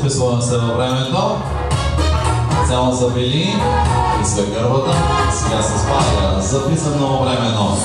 Записваме се във времето. Цяло забели и све гърбата. Сега се спая. Записано във времето.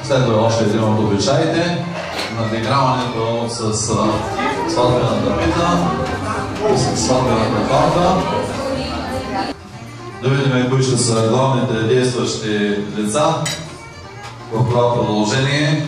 Следва още един от обичаите. Надиграването с сватбената пита и с сватбената фалка. Да видим кои ще са главните действащи лица в това продължение.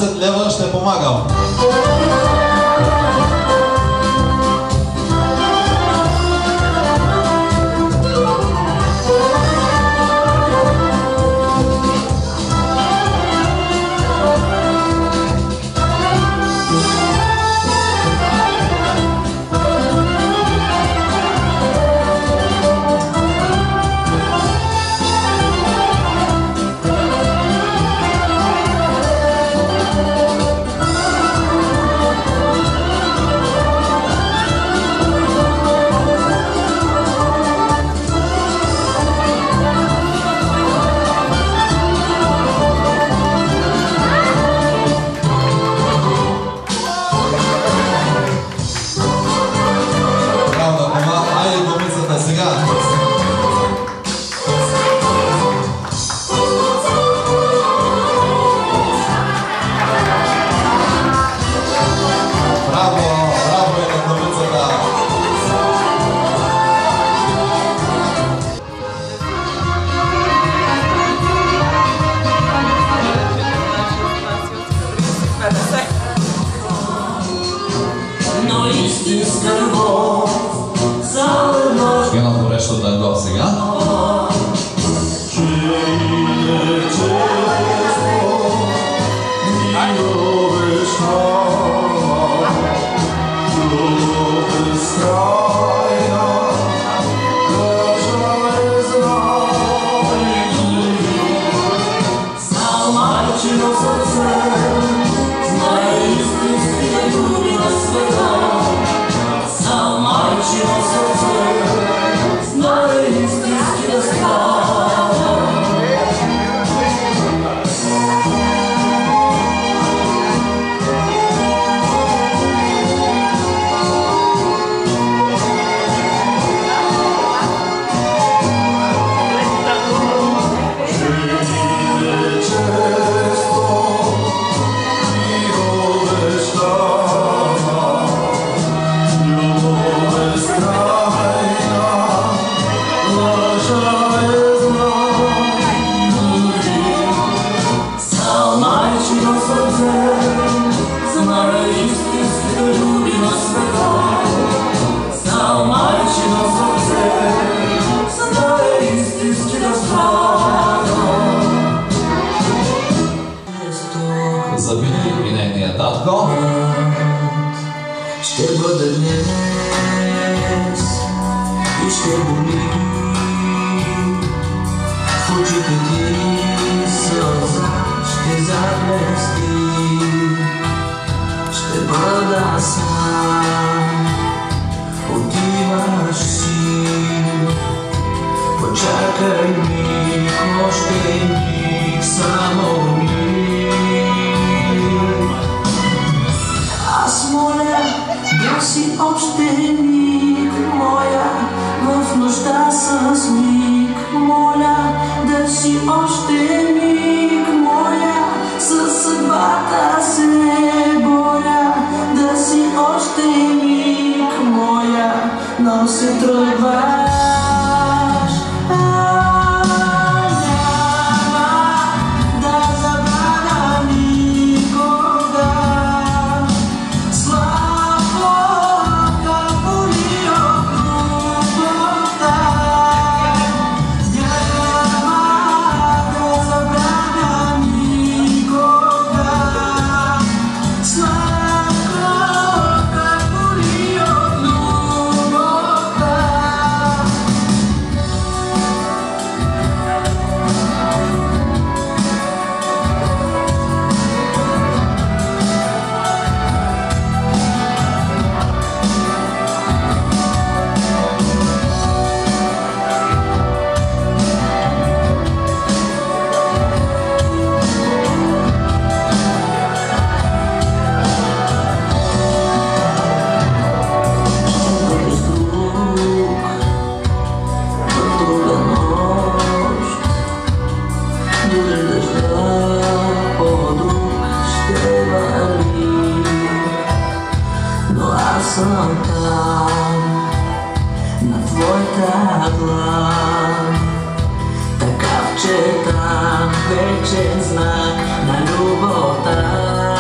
10 лева ще помагам. Едно горещо дъго сега. Забили и нейния татко. Ще бъде днес и ще боли в очите ти сълза ще заблести. Ще бъда сам, отиваш си. Почакай ми още миг, само миг. Аз моля да си още миг моя, в нощта с миг моля да си още миг моя, със съдбата се боря, да си още миг моя, но се тръгваш. Съм там, на твоята длан, такав, че там вечен знак на любовта.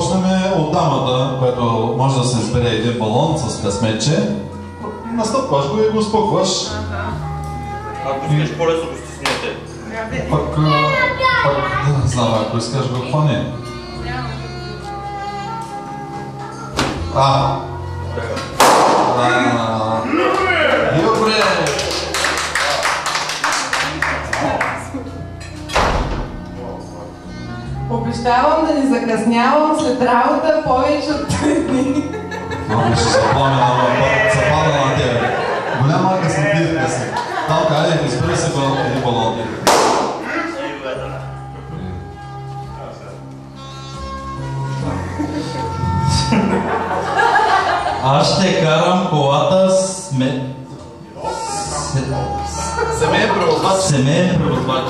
започнем от дамата, която може да се избере един балон с късметче. Настъпваш го и го спъкваш. Ако искаш по-лесно го стиснете. Пък не знам, ако искаш го хвани. Добре! Обещавам да не закъснявам след работа повече от 3 дни. Много ще се запада на тебе. Голяма къснотивка си. Талка, айде, избери се един балон. Аз ще карам колата Семейен превозвач. семейен превозвач.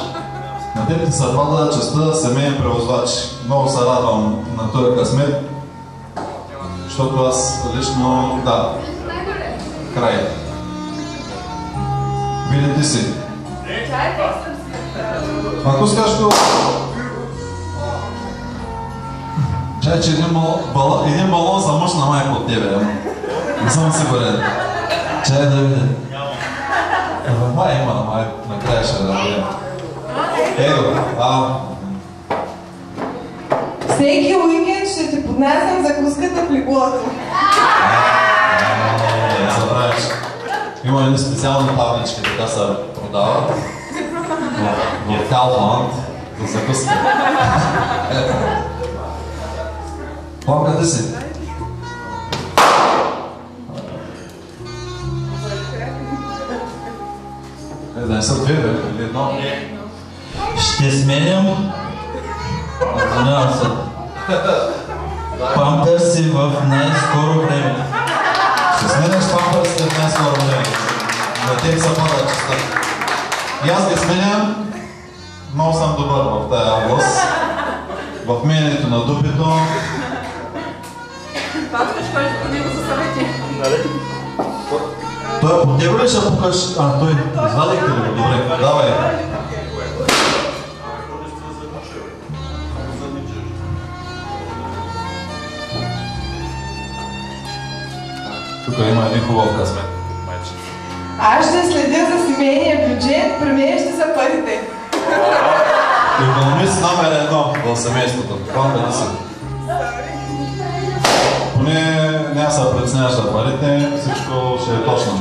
На теб ти се пада частта семейен превозвач. Много се радвам на този късмет, защото аз лично, да, край. Види ти си. Ако искаш го... Чай, че един балон за мъж на майка от тебе, не съм сигурен. Чай да видя. Май има, май накрая ще да видя. Его, Всеки уикенд ще ти поднасям закуската в леглото. не забравяш. Има едни специални тавнички, така се продават. В Калфанд за закуска. Пламка, къде си? Да не са две, бе, или едно? Ще сменям памперси в най-скоро време. Ще сменяш памперсите в най-скоро време. На теб се пада честа. И аз ги сменям. Много съм добър в тая област. В менето на дупито. Паскаш, ходиш по него за съвети. Той по него ли ще покаш? Той. Извадихте ли го? Добре, давай. Тук има един хубав късмет. Аз ще следя за семейния бюджет, при мен ще са парите. Икономист номер 1 в семейството. Пам да си. Поне няма се преценяш за парите, всичко ще е точно.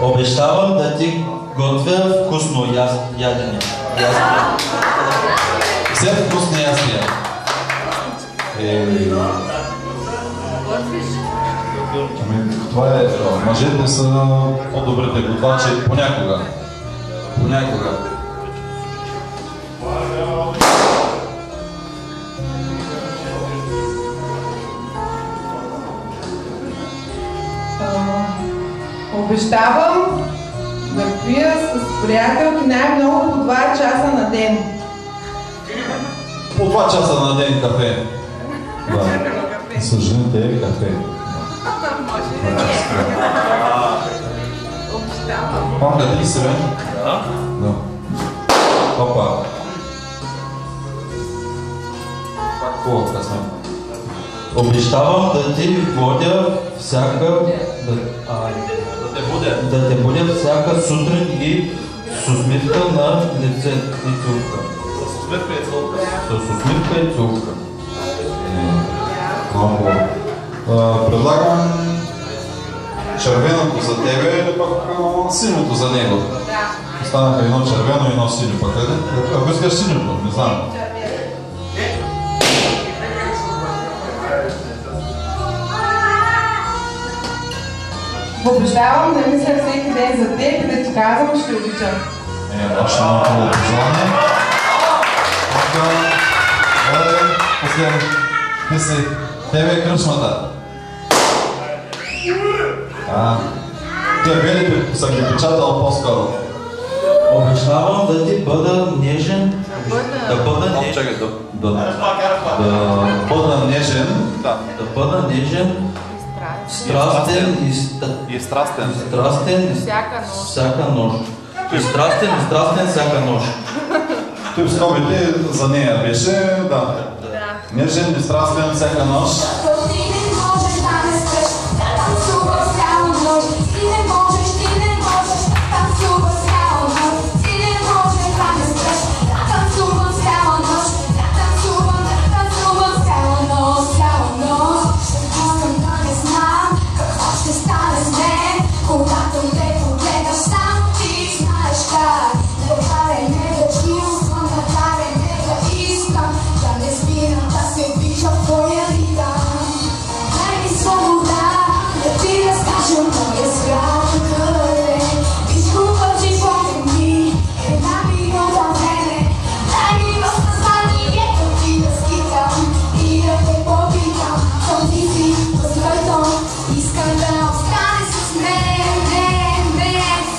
Обещавам да ти готвя вкусно ядене. Все вкусни ястия. Това е, мъжете са по-добрите готвачи понякога. Понякога. Обещавам да пия с приятелки най-много по 2 часа на ден. По 2 часа на ден кафе. Да. С жените е кафе. Помня ти си, бе? Да. Опа. Пак хубав късмет. Обещавам да ти водя всяка... Да те будя всяка сутрин и с усмивка на лице и целка. С усмивка и целка. С усмивка и целка. Много хубаво. Предлагам червеното за тебе или пък синьото за него. Останаха едно червено и едно синьо. Пък къде? Ако искаш синьото, не знам. Обещавам да мисля всеки ден за теб и да ти казвам, ще обичам. Още много хубаво пожелание. Последно. Ти си. Тебе е кръчмата. Те белите съм ги печатал по-скоро. Обещавам да ти бъда нежен. Да бъда нежен. Чакай, да бъда нежен. Да бъда нежен. Страстен и страстен всяка нощ. И страстен всяка нощ. Той в скобите за нея беше, да. Нежен, безстрастен всяка нощ. Ти не можеш да не спреш, да танцуваш цяла нощ. Ти не можеш да танцуваш цяла нощ. Ти не можеш да не спреш, да танцуваш цяла нощ. Да танцувам цяла нощ, цяла нощ. Искам да не знам какво ще стане с мен, когато те погледаш там, ти знаеш как. Повтаряй ме да чувствам, повтаряй ме да искам, да не спирам, да се движа в твоя ритъм. Дай ми свобода, да ти разкажа моя свят къде. Изгубва живота ми, една минута време. Дай ми възпознание, ти да скитам и да те попитам. Съм ти си възмъртон, искам да остане с мен.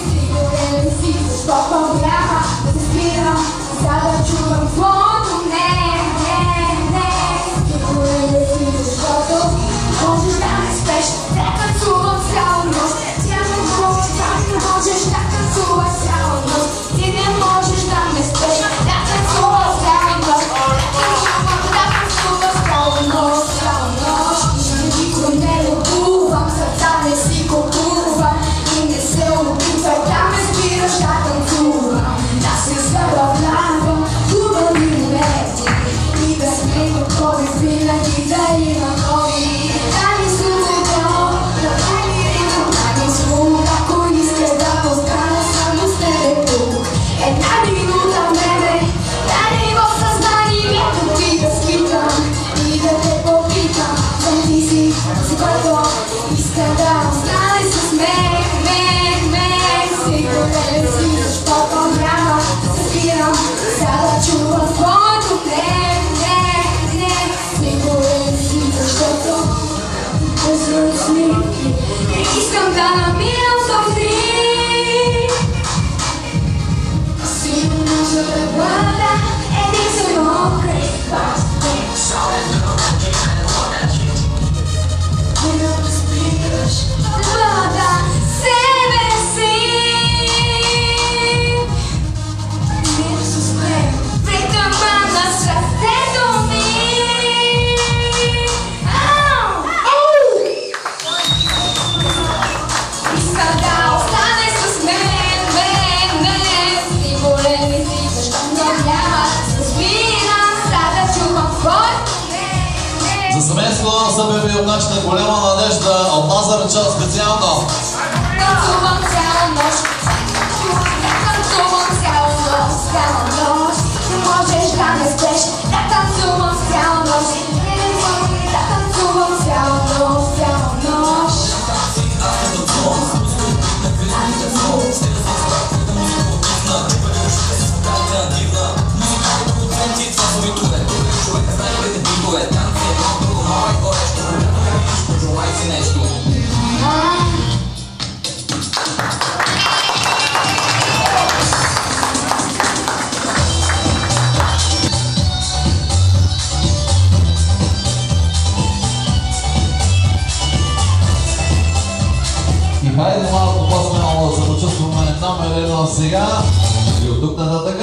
Сигурен си, защото няма да се спирам, за да чувам твоето не. Сигурен си, защото можеш да не спеш, да танцувам цяла нощ. Ти не можеш да танцуваш цяла нощ. Ти не можеш да ме спеш, да танцуваш цяла нощ. Да танцуваш цяла нощ, цяла нощ. Никой не любувам, сърца не си купувам и не се опитвай да ме спираш да танцувам. Да се забавлявам, хубави моменти и да сме готови винаги да има нови. Дай ми свобода, дай ми ритъм, дай ми звук, ако искаш да остана само с тебе тук. Една минута време, дай ми в съзнанието ти да скитам и да те попитам. Съм ти си, който искам да остане с мен. Сигурен си, защото няма да се спирам, за да чувам твоето не. Сигурен си, защото безразлики не искам да намирам сълзи. Сигурно ще те бъда единствено край вас. Не да спираш, да бъда себе си. Мир с мен, в ритъма на сърцето ми. Искам да остане с мен. Сигурен ли си, защото няма да спирам, за да чувам твоето не. За семейство СББ обначена голяма надежда от Лазарча специално. Танцувам цяла нощ, танцувам цяла нощ, цяла нощ. Не можеш да не спеш, да танцувам цяла нощ. Да танцувам цяла нощ, цяла нощ. И хайде малко по-смело да се почувстваме номер едно сега и от тук нататък.